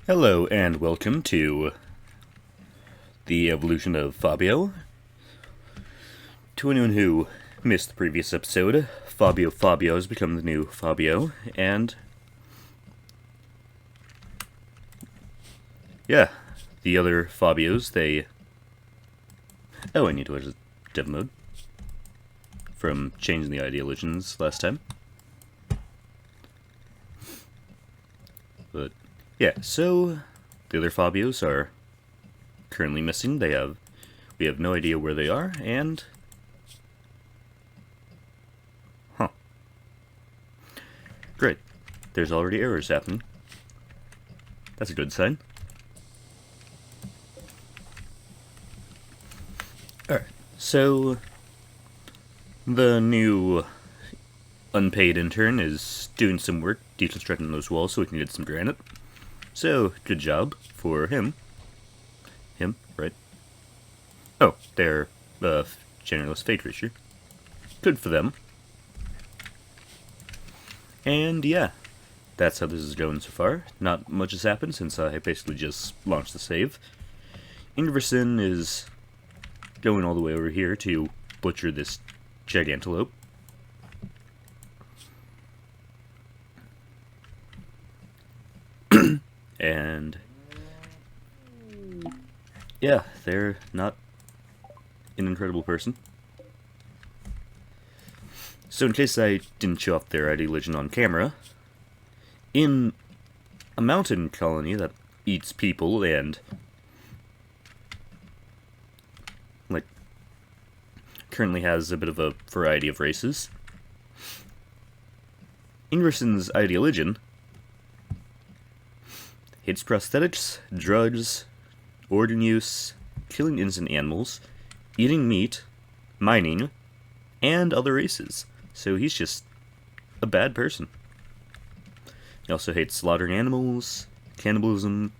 Hello and welcome to the evolution of Fabio. To anyone who missed the previous episode, Fabio Fabio has become the new Fabio, and yeah, the other Fabios, they... Oh, I need to edit dev mode from changing the ideologians last time. But yeah, so the other Fabios are currently missing. We have no idea where they are, and great. There's already errors happening. That's a good sign. Alright, so the new unpaid intern is doing some work deconstructing those walls so we can get some granite. So, good job for him. Him, right? Oh, they're generalist fate creature. Good for them. And yeah, that's how this is going so far. Not much has happened since I basically just launched the save. Ingerson is going all the way over here to butcher this gigantelope. And yeah, they're not an incredible person. So in case I didn't show off their ideology on camera, in a mountain colony that eats people and currently has a bit of a variety of races, Ingerson's ideology hates prosthetics, drugs, organ use, killing innocent animals, eating meat, mining, and other races. So he's just a bad person. He also hates slaughtering animals, cannibalism,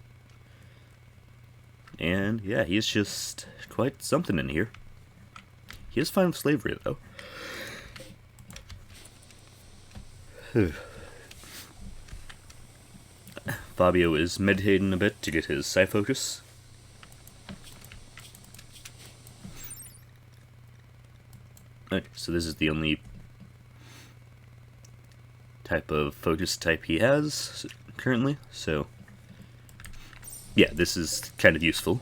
and yeah, he's just quite something in here. He is fine with slavery, though. Fabio is meditating a bit to get his psi focus. Okay, so this is the only type of focus type he has currently, so yeah, this is kind of useful.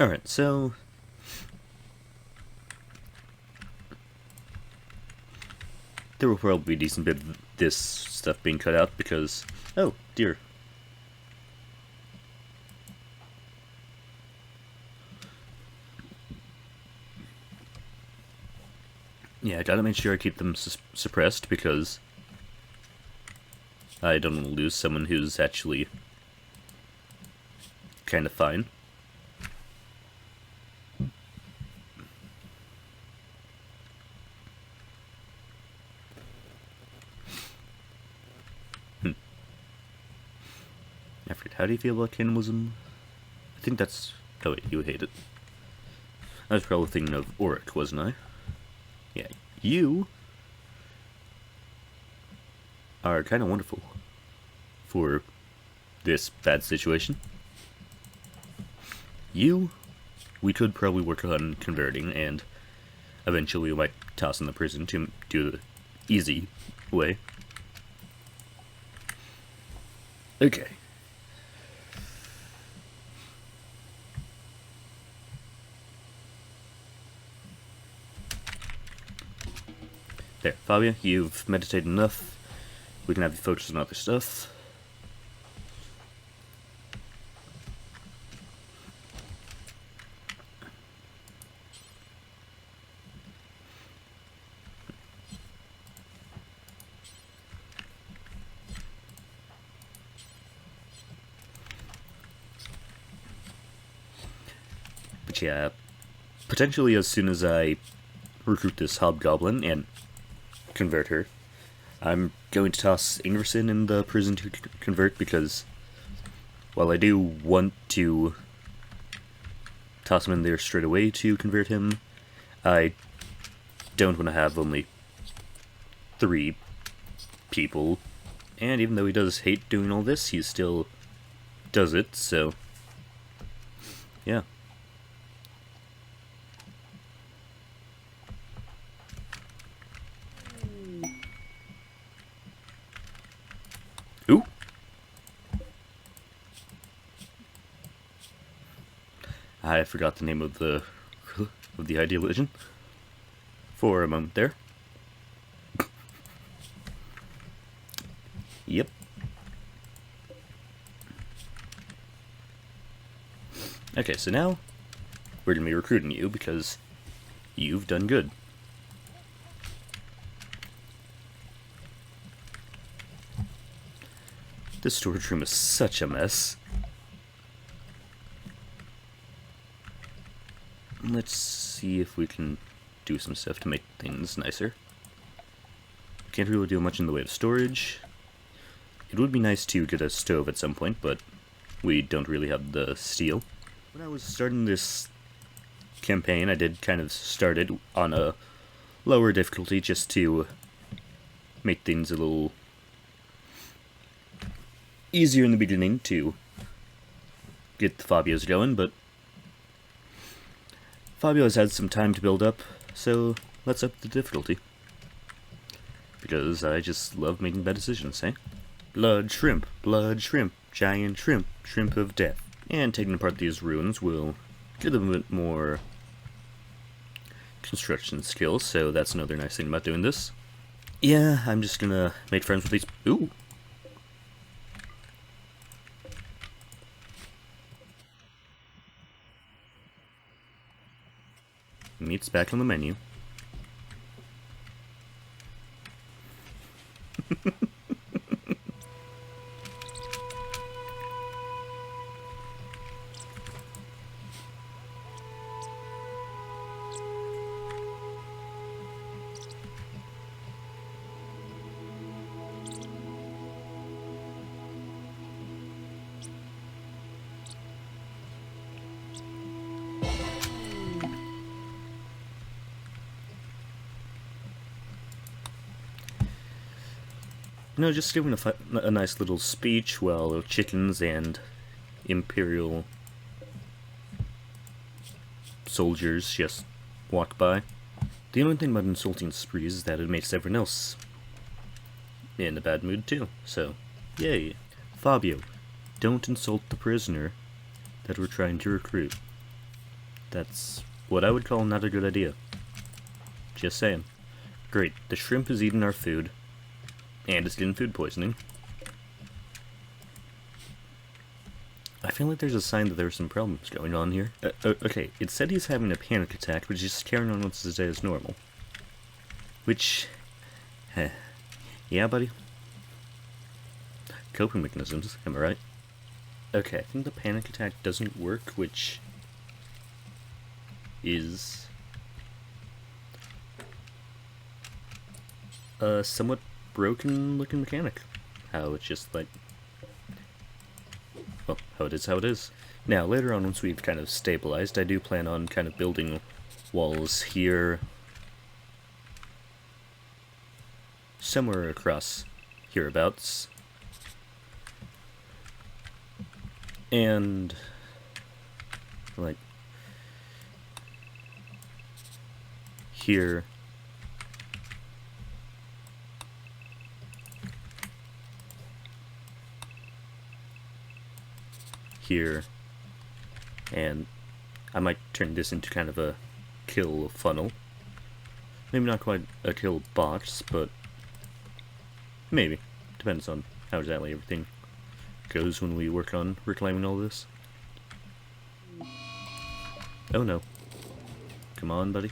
Alright, so there will probably be a decent bit of this stuff being cut out because... Oh, dear. Yeah, I gotta make sure I keep them suppressed because I don't want to lose someone who's actually kind of fine. I forget, how do you feel about cannibalism? I think that's... Oh wait, you hate it. I was probably thinking of Auric, wasn't I? Yeah, you are kind of wonderful for this bad situation. You, we could probably work on converting, and eventually we might toss in the prison to do the easy way. Okay. There, Fabio, you've meditated enough. We can have you focus on other stuff. But yeah, potentially as soon as I recruit this hobgoblin and convert her, I'm going to toss Ingerson in the prison to convert because while I do want to toss him in there straight away to convert him, I don't want to have only 3 people. And even though he does hate doing all this, he still does it, so yeah. Ooh! I forgot the name of the ideal legend for a moment there. Yep. Okay, so now we're going to be recruiting you because you've done good. This storage room is such a mess. Let's see if we can do some stuff to make things nicer. Can't really do much in the way of storage. It would be nice to get a stove at some point, but we don't really have the steel. When I was starting this campaign, I did kind of start it on a lower difficulty just to make things a little easier in the beginning to get the Fabios going, but Fabio has had some time to build up, so let's up the difficulty. Because I just love making bad decisions, eh? Blood shrimp, giant shrimp, shrimp of death. And taking apart these ruins will give them a bit more construction skills, so that's another nice thing about doing this. Yeah, I'm just gonna make friends with these. Ooh! Meat's back on the menu. You know, just giving a nice little speech while chickens and Imperial soldiers just walk by. The only thing about insulting sprees is that it makes everyone else in a bad mood too, so yay. Fabio, don't insult the prisoner that we're trying to recruit. That's what I would call not a good idea. Just saying. Great, the shrimp is eating our food. And it's getting food poisoning. I feel like there's a sign that there's some problems going on here. Okay, it said he's having a panic attack, but he's just carrying on with his day as normal. Which... yeah, buddy? Coping mechanisms, am I right? Okay, I think the panic attack doesn't work, which... is... somewhat broken looking mechanic. How it's just like, well, how it is. Now, later on, once we've kind of stabilized, I do plan on kind of building walls here, somewhere across hereabouts, and like here. Here, and I might turn this into kind of a kill funnel. Maybe not quite a kill box, but maybe. Depends on how exactly everything goes when we work on reclaiming all this. Oh no. Come on, buddy.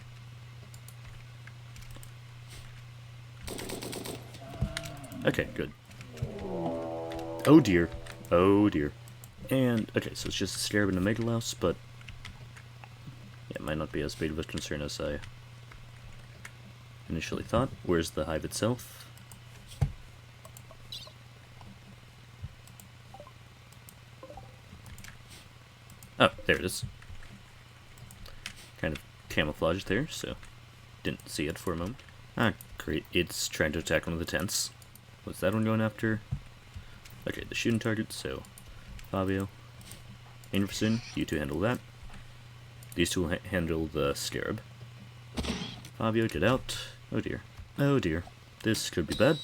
Okay, good. Oh dear. Oh dear. And, okay, so it's just a scarab and a megalouse, but yeah, it might not be as big of a concern as I initially thought. Where's the hive itself? Oh, there it is. Kind of camouflaged there, so didn't see it for a moment. Ah, great. It's trying to attack one of the tents. What's that one going after? Okay, the shooting target, so Fabio, Anderson, you two handle that. These two will handle the scarab. Fabio, get out. Oh dear. Oh dear. This could be bad.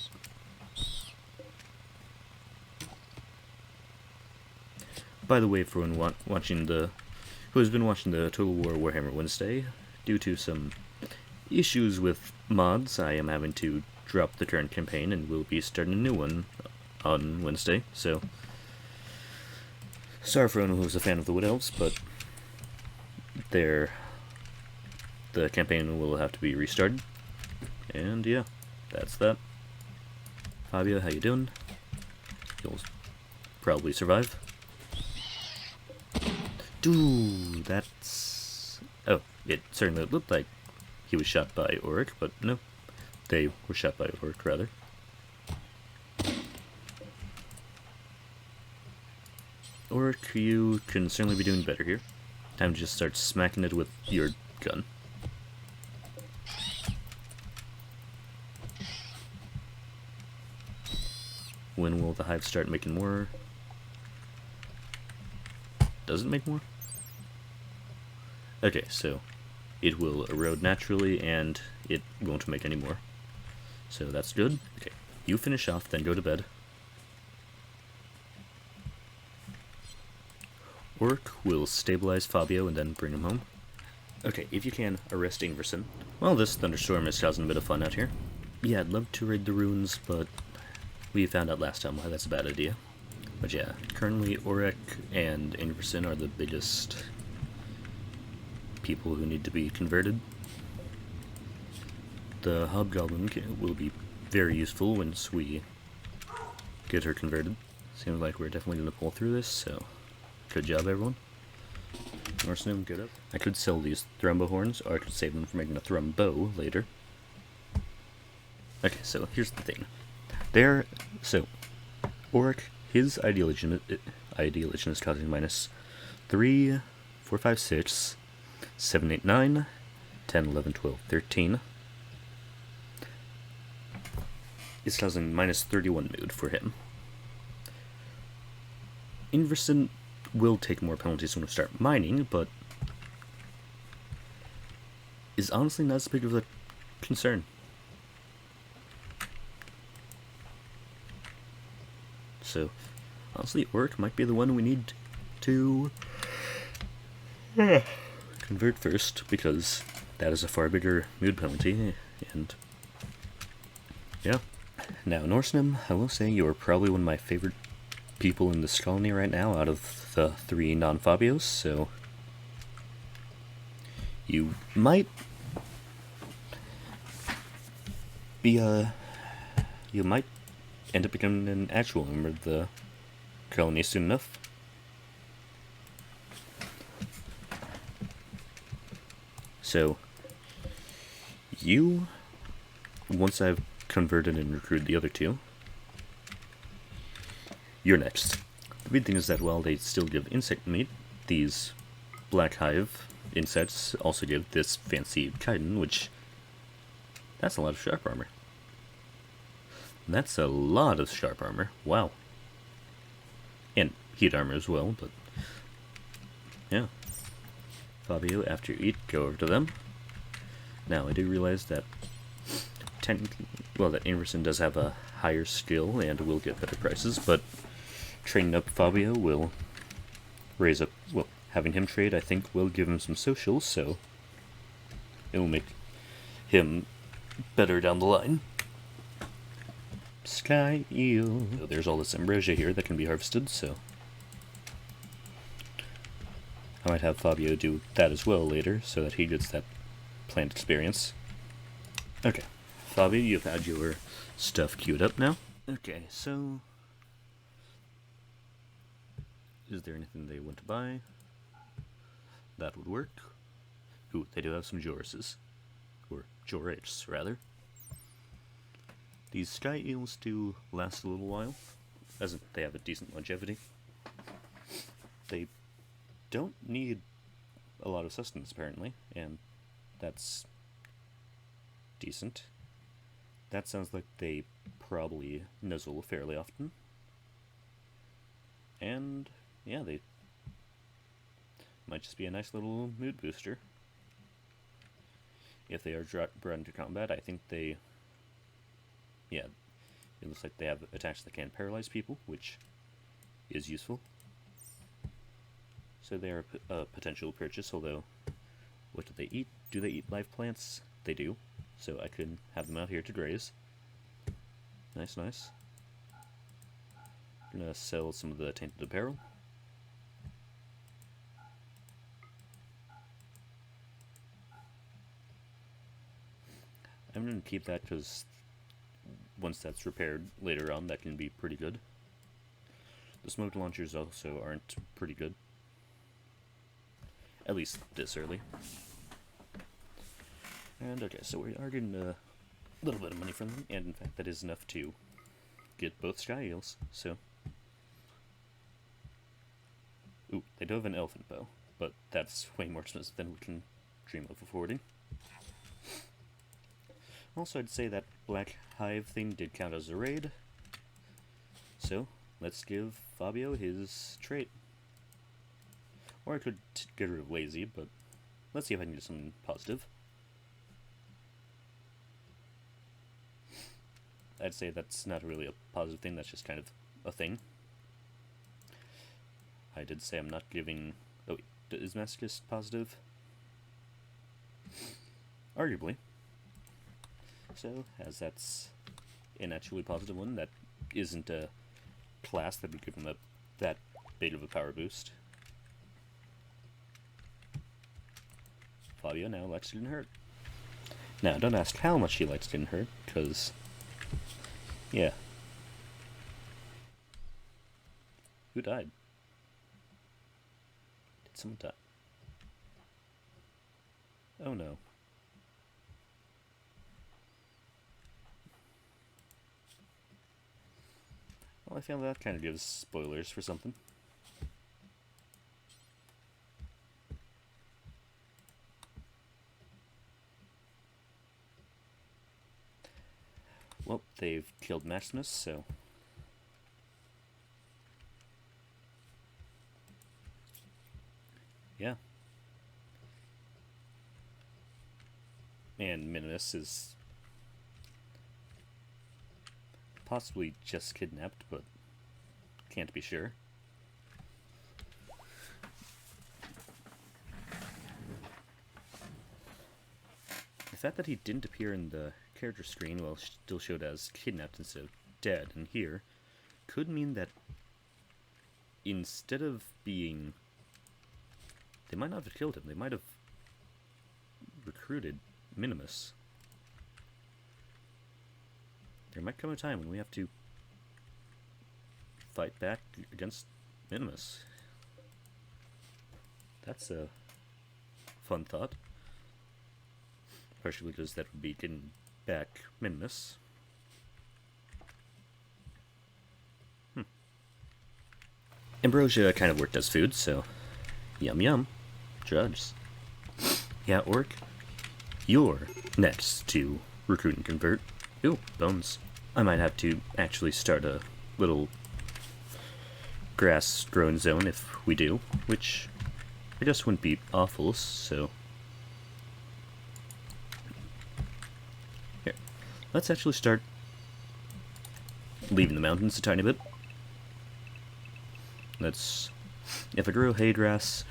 By the way, for anyone watching who has been watching the Total War Warhammer Wednesday, due to some issues with mods, I am having to drop the current campaign and will be starting a new one on Wednesday, so sorry for anyone who's a fan of the Wood Elves, but the campaign will have to be restarted. And yeah, that's that. Fabio, how you doing? You'll probably survive. Dude, that's... Oh, it certainly looked like he was shot by Auric, but no. They were shot by Auric, rather. Auric, you can certainly be doing better here. Time to just start smacking it with your gun. When will the hive start making more? Does it make more? Okay, so it will erode naturally and it won't make any more. So that's good. Okay, you finish off, then go to bed. Orc will stabilize Fabio and then bring him home. Okay, if you can, arrest Ingerson. Well, this thunderstorm is causing a bit of fun out here. Yeah, I'd love to raid the ruins, but we found out last time why that's a bad idea. But yeah, currently Auric and Ingerson are the biggest people who need to be converted. The Hobgoblin will be very useful once we get her converted. Seems like we're definitely going to pull through this, so good job everyone. Norseman, good up. I could sell these thrumbo horns, or I could save them for making a thrumbo later. Okay, so here's the thing. Auric, his idealization is causing minus 3, 4, 5, 6, 7, 8, 9, 10, 11, 12, 13. It's causing minus 31 mood for him. Inverson will take more penalties when we start mining, but is honestly not as big of a concern. So, honestly, Auric might be the one we need to convert first, because that is a far bigger mood penalty, and yeah. Now, Norseman, I will say you are probably one of my favorite people in this colony right now out of the 3 non-Fabios, so you might be you might end up becoming an actual member of the colony soon enough. So, once I've converted and recruited the other 2, you're next. The big thing is that while they still give insect meat, these black hive insects also give this fancy chitin, which, that's a lot of sharp armor. That's a lot of sharp armor. Wow. And heat armor as well, but yeah. Fabio, after you eat, go over to them. Now, I do realize that technically, well, that Inverson does have a higher skill and will get better prices, but training up Fabio will raise up, well, having him trade, I think, will give him some socials, so it will make him better down the line. Sky eel. So there's all this ambrosia here that can be harvested, so I might have Fabio do that as well later, so that he gets that plant experience. Okay, Fabio, you've had your stuff queued up now. Okay, so is there anything they want to buy? That would work. Ooh, they do have some Joruses. Or Jorits, rather. These sky eels do last a little while, as they have a decent longevity. They don't need a lot of sustenance, apparently, and that's decent. That sounds like they probably nuzzle fairly often. And, yeah, they might just be a nice little mood booster. If they are brought into combat, I think they... Yeah, it looks like they have attacks that can paralyze people, which is useful. So they are a potential purchase, although... What do they eat? Do they eat live plants? They do. So I could have them out here to graze. Nice, nice. Gonna sell some of the tainted apparel. I'm gonna keep that because once that's repaired later on, that can be pretty good. The smoke launchers also aren't pretty good. At least this early. And okay, so we are getting a little bit of money from them, and in fact that is enough to get both sky eels, so... Ooh, they do have an elephant bow, but that's way more expensive than we can dream of affording. Also, I'd say that Black Hive thing did count as a raid, so let's give Fabio his trait. Or I could get rid of lazy, but let's see if I can get something positive. I'd say that's not really a positive thing, that's just kind of a thing. I did say I'm not giving... Oh wait, is Masochist positive? Arguably. So, as that's an actually positive one, that isn't a class that would give him that big of a power boost. Fabio now likes getting hurt. Now, don't ask how much he likes getting hurt, because... Yeah. Who died? Did someone die? Oh no. Well, I feel that kind of gives spoilers for something. Well, they've killed Maximus, so... Yeah. And Minimus is... possibly just kidnapped, but can't be sure. The fact that he didn't appear in the character screen while still showed as kidnapped instead of dead in here could mean that instead of being... They might not have killed him, they might have recruited Minimus. There might come a time when we have to fight back against Minimus. That's a fun thought. Partially because that would be getting back Minimus. Ambrosia kind of worked as food, so yum yum. Drugs. Yeah, Orc, you're next to recruit and convert. Ooh, bones. I might have to actually start a little grass growing zone if we do, which I guess wouldn't be awful, so... Here, let's actually start leaving the mountains a tiny bit. Let's... If I grow hay grass,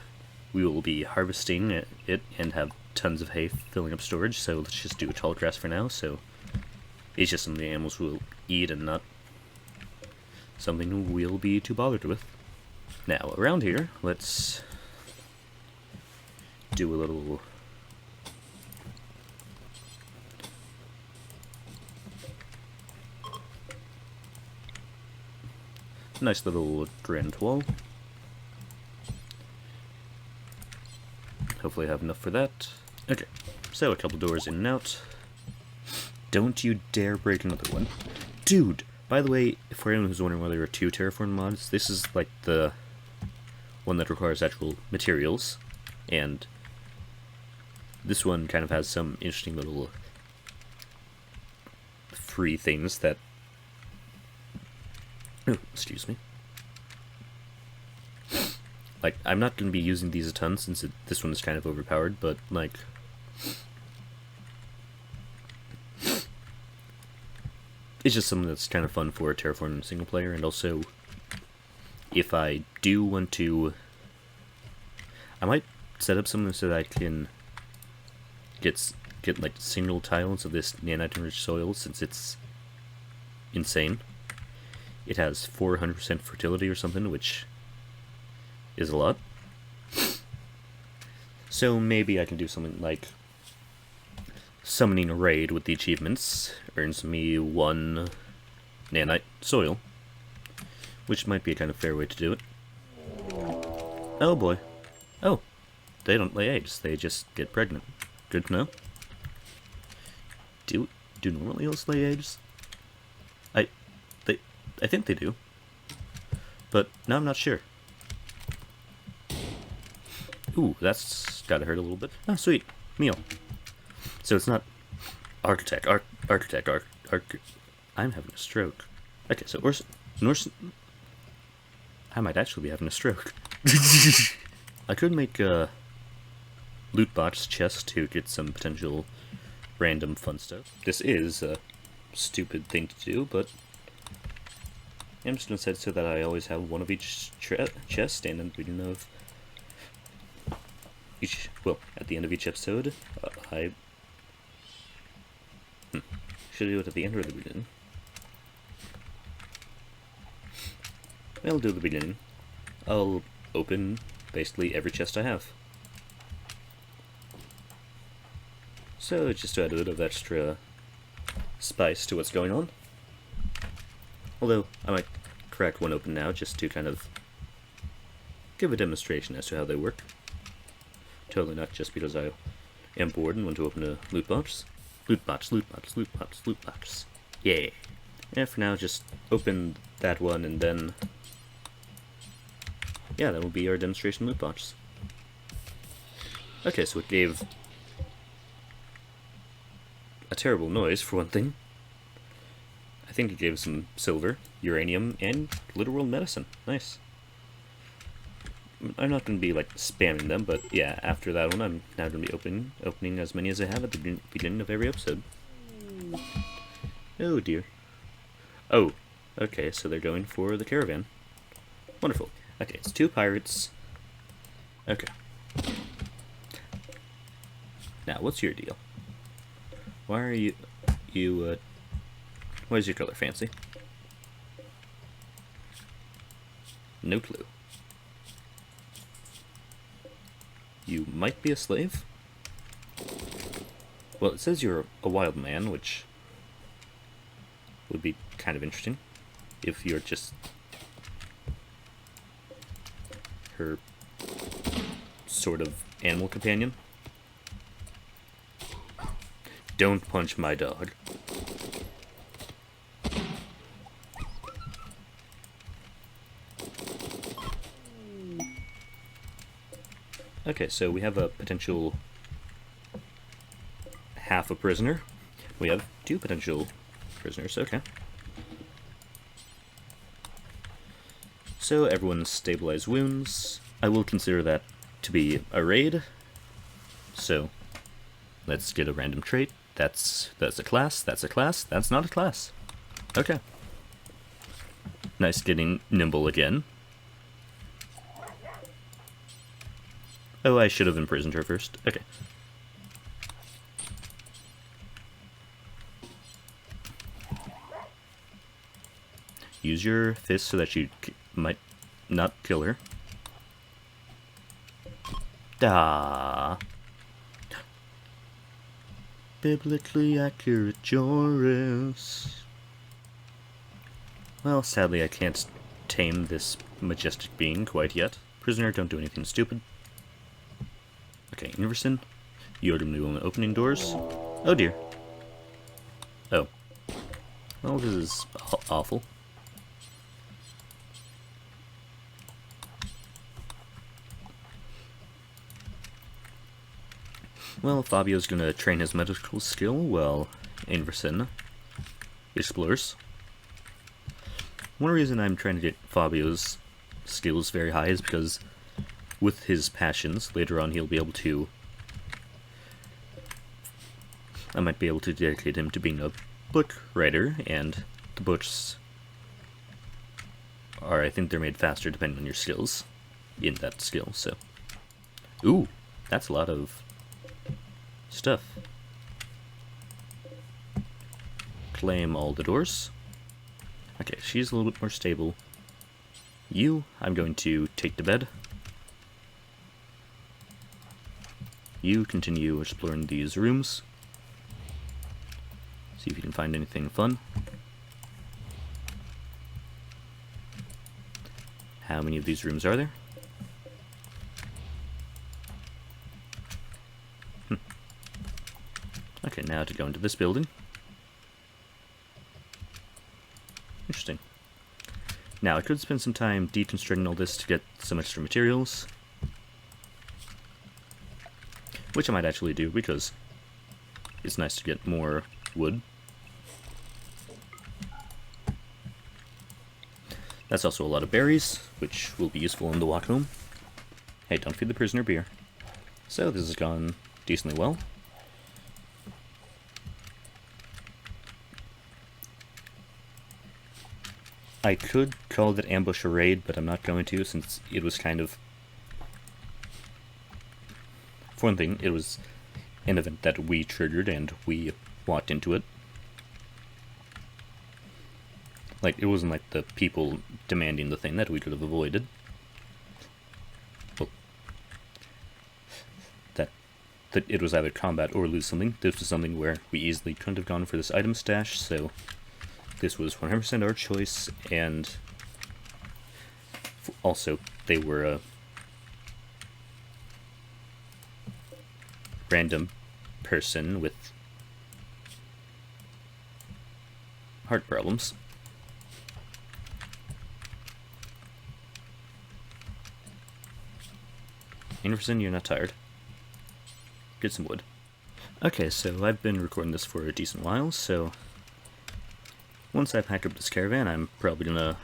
we will be harvesting it and have tons of hay filling up storage, so let's just do tall grass for now, so it's just something the animals will eat and not something we'll be too bothered with. Now, around here, let's do a little... nice little granite wall. Hopefully I have enough for that. Okay, so a couple doors in and out. Don't you dare break another one. Dude, by the way, for anyone who's wondering why there are 2 terraform mods, this is like the one that requires actual materials, and this one kind of has some interesting little free things that... Oh, excuse me. Like, I'm not going to be using these a ton since this one is kind of overpowered, but, like... It's just something that's kind of fun for terraforming single player, and also, if I do want to... I might set up something so that I can get like single tiles of this nanite-enriched soil, since it's insane. It has 400% fertility or something, which is a lot. So maybe I can do something like summoning a raid with the achievements earns me 1 nanite soil, which might be a kind of fair way to do it. Oh boy. Oh, they don't lay eggs, they just get pregnant. Good to know. Do normal eels lay eggs? I think they do, but now I'm not sure. Ooh, that's gotta hurt a little bit. Oh, sweet. Meal. So it's not architect. I'm having a stroke. Okay, so Norse... I might actually be having a stroke. I could make a loot box chest to get some potential random fun stuff. This is a stupid thing to do, but I'm just going to set it so that I always have one of each chest, and at the beginning of each, well, at the end of each episode, should I do it at the end or the beginning? I'll do the beginning. I'll open basically every chest I have. So just to add a bit of extra spice to what's going on. Although, I might crack one open now just to kind of give a demonstration as to how they work. Totally not just because I am bored and want to open a loot box. Loot box, loot box, loot box, loot box. Yeah. And for now, just open that one and then... yeah, that will be our demonstration loot box. Okay, so it gave a terrible noise, for one thing. I think it gave some silver, uranium, and literal medicine. Nice. I'm not going to be, like, spamming them, but yeah, after that one, I'm now going to be opening as many as I have at the beginning of every episode. Oh, dear. Oh, okay, so they're going for the caravan. Wonderful. Okay, it's 2 pirates. Okay. Now, what's your deal? Why are you... what is your color, Fancy? No clue. You might be a slave? Well, it says you're a wild man, which would be kind of interesting if you're just her sort of animal companion. Don't punch my dog. Okay, so we have a potential half a prisoner. We have 2 potential prisoners, okay. So everyone's stabilized wounds. I will consider that to be a raid. So let's get a random trait. That's a class, that's a class, that's not a class. Okay. Nice getting nimble again. Oh, I should have imprisoned her first. Okay. Use your fist so that you might not kill her. Da. Biblically accurate Joris. Well, sadly I can't tame this majestic being quite yet. Prisoner, don't do anything stupid. Okay, Inverson, you're going to be the one opening doors. Oh dear. Oh. Well, this is awful. Well, Fabio's gonna train his medical skill while Inverson explores. One reason I'm trying to get Fabio's skills very high is because with his passions, later on he'll be able to... I might be able to dedicate him to being a book writer, and the books are, I think they're made faster depending on your skills in that skill, so... Ooh, that's a lot of stuff. Claim all the doors. Okay, she's a little bit more stable. You, I'm going to take to bed. You continue exploring these rooms. See if you can find anything fun. How many of these rooms are there? Okay, now to go into this building. Interesting. Now, I could spend some time deconstructing all this to get some extra materials. Which I might actually do, because it's nice to get more wood. That's also a lot of berries, which will be useful on the walk home. Hey, don't feed the prisoner beer. So, this has gone decently well. I could call it ambush or raid, but I'm not going to, since it was kind of... For one thing, it was an event that we triggered and we walked into it. Like, it wasn't like the people demanding the thing that we could have avoided. Well, that it was either combat or lose something. This was something where we easily couldn't have gone for this item stash, so this was 100% our choice, and also they were a random person with heart problems. Anderson, you're not tired. Get some wood. Okay, so I've been recording this for a decent while, so once I pack up this caravan, I'm probably gonna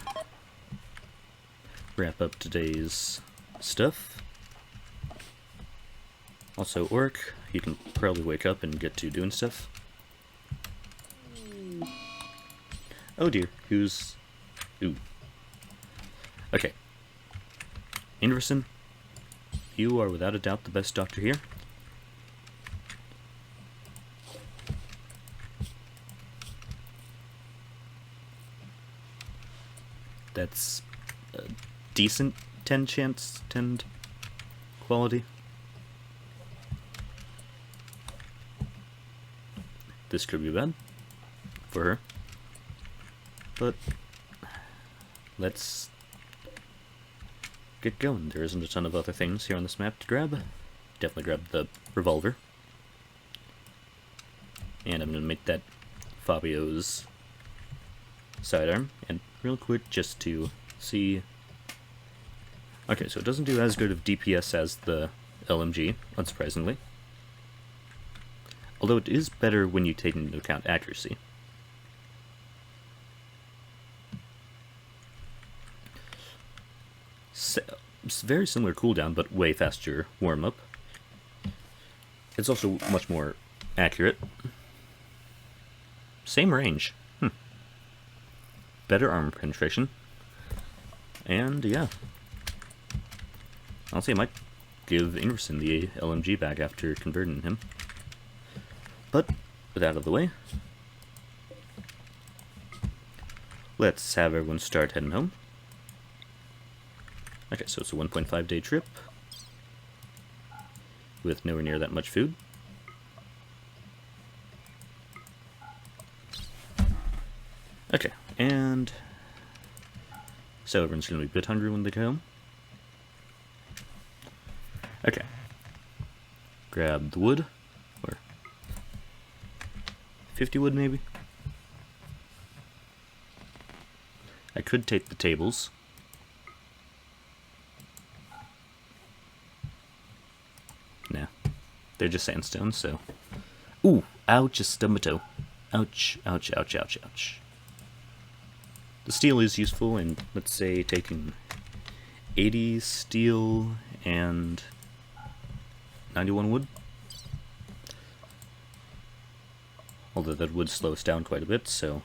wrap up today's stuff. Also, Orc, you can probably wake up and get to doing stuff. Oh dear, who's... Ooh. Okay. Anderson, you are without a doubt the best doctor here. That's a decent 10 chance, 10 quality. This could be bad for her, but let's get going. There isn't a ton of other things here on this map to grab. Definitely grab the revolver. And I'm going to make that Fabio's sidearm. And real quick, just to see... Okay, so it doesn't do as good of DPS as the LMG, unsurprisingly. Although it is better when you take into account accuracy. It's very similar cooldown, but way faster warm-up. It's also much more accurate. Same range. Better armor penetration. And yeah. Honestly, I might give Inverson the LMG back after converting him. But, with that out of the way, let's have everyone start heading home. Okay, so it's a 1.5 day trip with nowhere near that much food. Okay, and so everyone's going to be a bit hungry when they get home. Okay, grab the wood, or 50 wood maybe? I could take the tables. Nah, they're just sandstone, so... Ooh, ouch, a stub my toe. Ouch, ouch, ouch, ouch, ouch. The steel is useful in, let's say, taking 80 steel and 91 wood. Although that would slow us down quite a bit, so...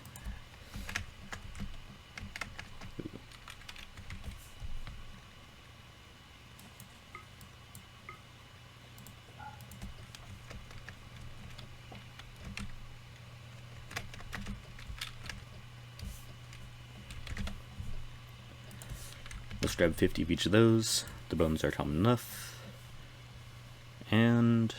Let's grab 50 of each of those. The bones are common enough. And...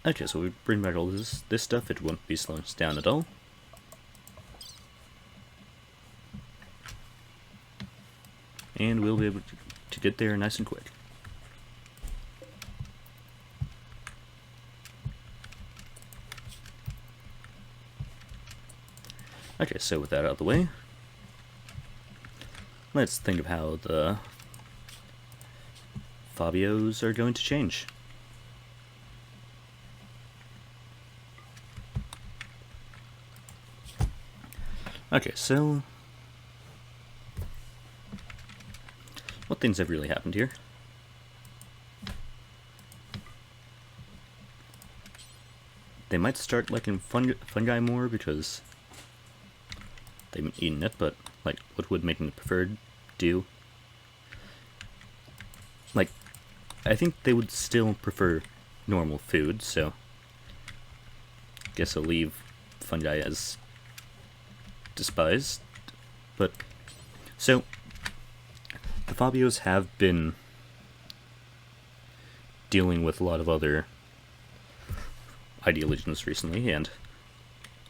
okay, so we bring back all this stuff, it won't be slowing us down at all. And we'll be able to get there nice and quick. Okay, so with that out of the way, let's think of how the Fabios are going to change. Okay, so... what things have really happened here? They might start liking fungi more because they haven't eaten it, but like, what would making it preferred do? Like, I think they would still prefer normal food, so guess I'll leave fungi as despised. But so the Fabios have been dealing with a lot of other ideologies recently, and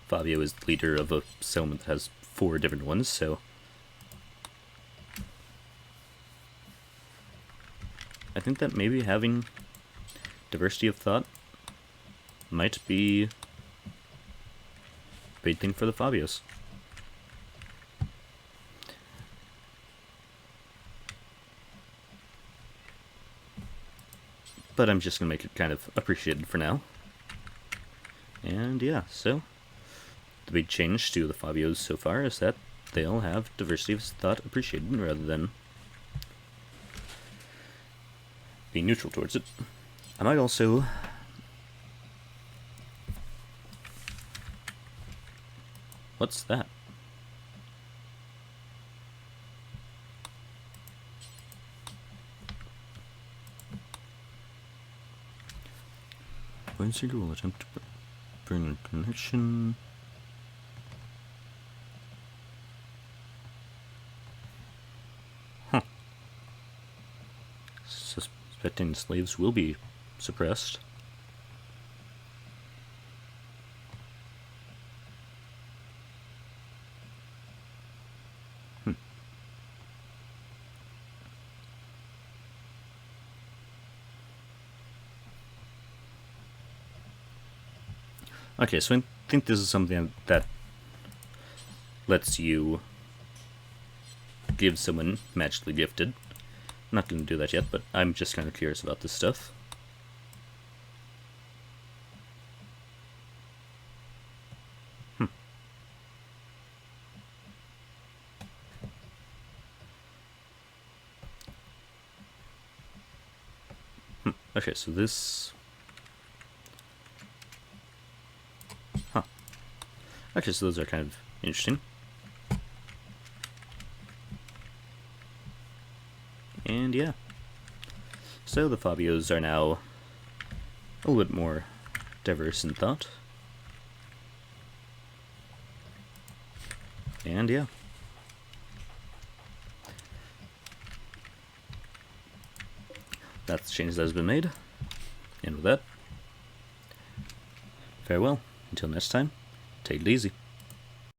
Fabio is the leader of a settlement that has 4 different ones, so I think that maybe having diversity of thought might be a big thing for the Fabios. But I'm just going to make it kind of appreciated for now. And yeah, so the big change to the Fabios so far is that they'll have diversity of thought appreciated rather than be neutral towards it. I might also what's that? One single will attempt to burn a connection. Huh. Suspecting slaves will be suppressed. Okay, so I think this is something that lets you give someone magically gifted. I'm not going to do that yet, but I'm just kind of curious about this stuff. Okay, so this... Okay, so those are kind of interesting. And yeah. So the Fabios are now a little bit more diverse in thought. And yeah. That's the change that has been made. And with that, farewell. Until next time. Take it easy.